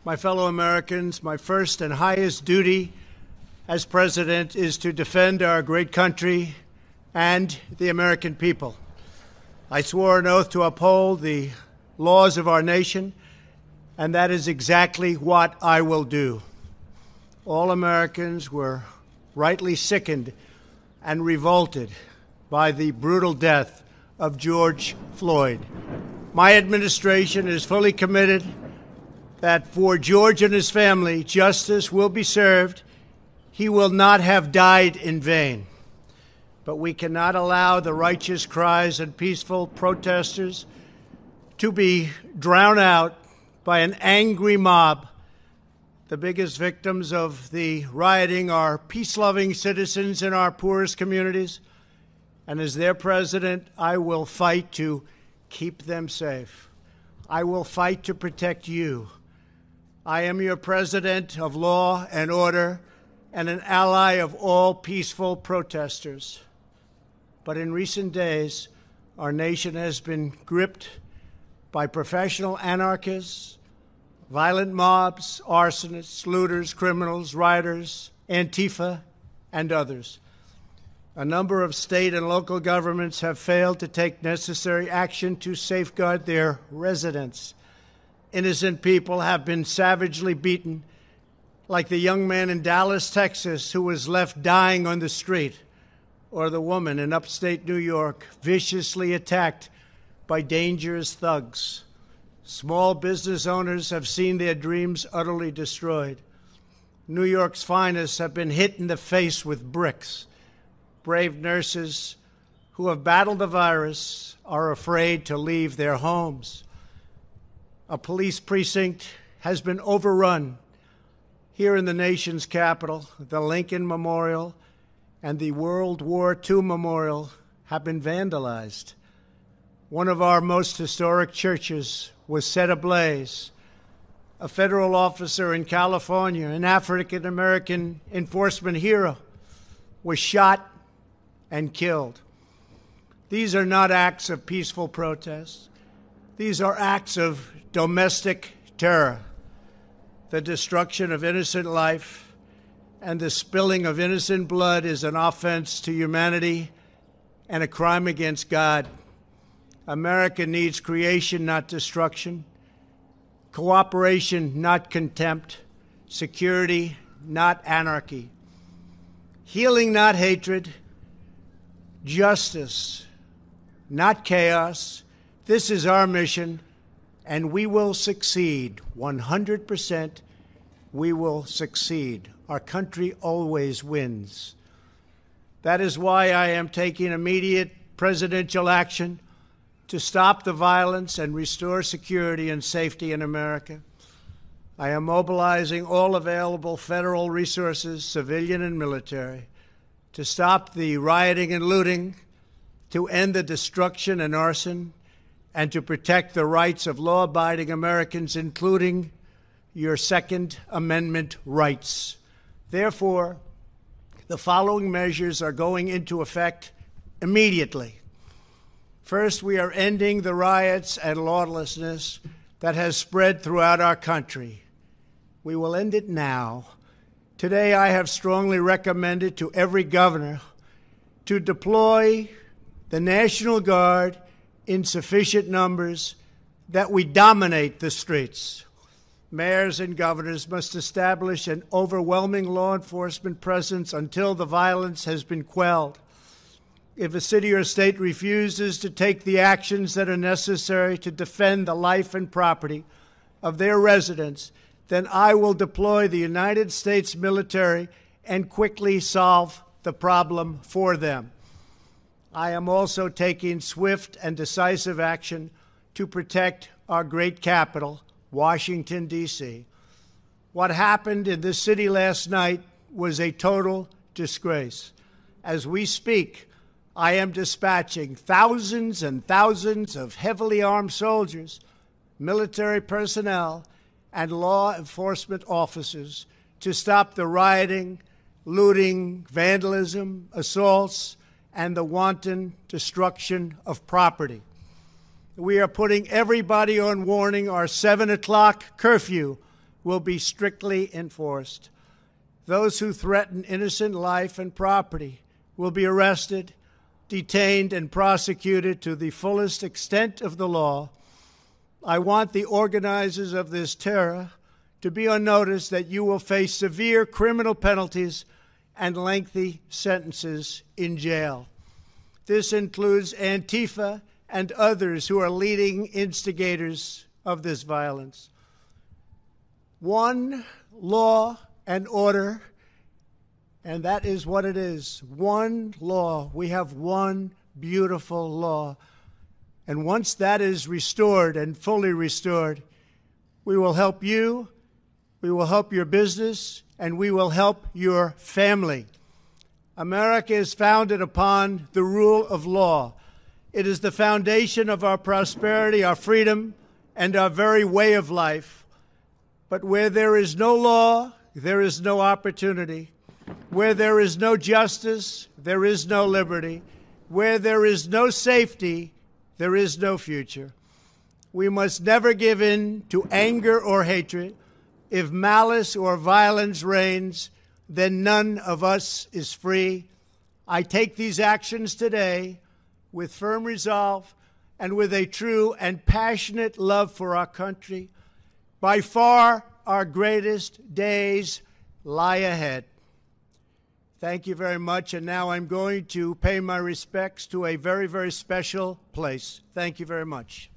My fellow Americans, my first and highest duty as President is to defend our great country and the American people. I swore an oath to uphold the laws of our nation, and that is exactly what I will do. All Americans were rightly sickened and revolted by the brutal death of George Floyd. My administration is fully committed that for George and his family, justice will be served. He will not have died in vain. But we cannot allow the righteous cries and peaceful protesters to be drowned out by an angry mob. The biggest victims of the rioting are peace-loving citizens in our poorest communities. And as their president, I will fight to keep them safe. I will fight to protect you. I am your president of law and order and an ally of all peaceful protesters. But in recent days, our nation has been gripped by professional anarchists, violent mobs, arsonists, looters, criminals, rioters, Antifa, and others. A number of state and local governments have failed to take necessary action to safeguard their residents. Innocent people have been savagely beaten, like the young man in Dallas, Texas, who was left dying on the street, or the woman in upstate New York viciously attacked by dangerous thugs. Small business owners have seen their dreams utterly destroyed. New York's finest have been hit in the face with bricks. Brave nurses who have battled the virus are afraid to leave their homes. A police precinct has been overrun. Here in the nation's capital, the Lincoln Memorial and the World War II Memorial have been vandalized. One of our most historic churches was set ablaze. A federal officer in California, an African-American enforcement hero, was shot and killed. These are not acts of peaceful protest. These are acts of domestic terror. The destruction of innocent life and the spilling of innocent blood is an offense to humanity and a crime against God. America needs creation, not destruction, cooperation, not contempt, security, not anarchy, healing, not hatred, justice, not chaos. This is our mission, and we will succeed. 100%, we will succeed. Our country always wins. That is why I am taking immediate presidential action to stop the violence and restore security and safety in America. I am mobilizing all available federal resources, civilian and military, to stop the rioting and looting, to end the destruction and arson, and to protect the rights of law-abiding Americans, including your Second Amendment rights. Therefore, the following measures are going into effect immediately. First, we are ending the riots and lawlessness that has spread throughout our country. We will end it now. Today, I have strongly recommended to every governor to deploy the National Guard in sufficient numbers that we dominate the streets. Mayors and governors must establish an overwhelming law enforcement presence until the violence has been quelled. If a city or state refuses to take the actions that are necessary to defend the life and property of their residents, then I will deploy the United States military and quickly solve the problem for them. I am also taking swift and decisive action to protect our great capital, Washington, D.C. What happened in this city last night was a total disgrace. As we speak, I am dispatching thousands and thousands of heavily armed soldiers, military personnel, and law enforcement officers to stop the rioting, looting, vandalism, assaults, and the wanton destruction of property. We are putting everybody on warning. Our 7 o'clock curfew will be strictly enforced. Those who threaten innocent life and property will be arrested, detained, and prosecuted to the fullest extent of the law. I want the organizers of this terror to be on notice that you will face severe criminal penalties and lengthy sentences in jail. This includes Antifa and others who are leading instigators of this violence. One law and order, and that is what it is. One law. We have one beautiful law. And once that is restored and fully restored, we will help you, we will help your business, and we will help your family. America is founded upon the rule of law. It is the foundation of our prosperity, our freedom, and our very way of life. But where there is no law, there is no opportunity. Where there is no justice, there is no liberty. Where there is no safety, there is no future. We must never give in to anger or hatred. If malice or violence reigns, then none of us is free. I take these actions today with firm resolve and with a true and passionate love for our country. By far, our greatest days lie ahead. Thank you very much, and now I'm going to pay my respects to a very, very special place. Thank you very much.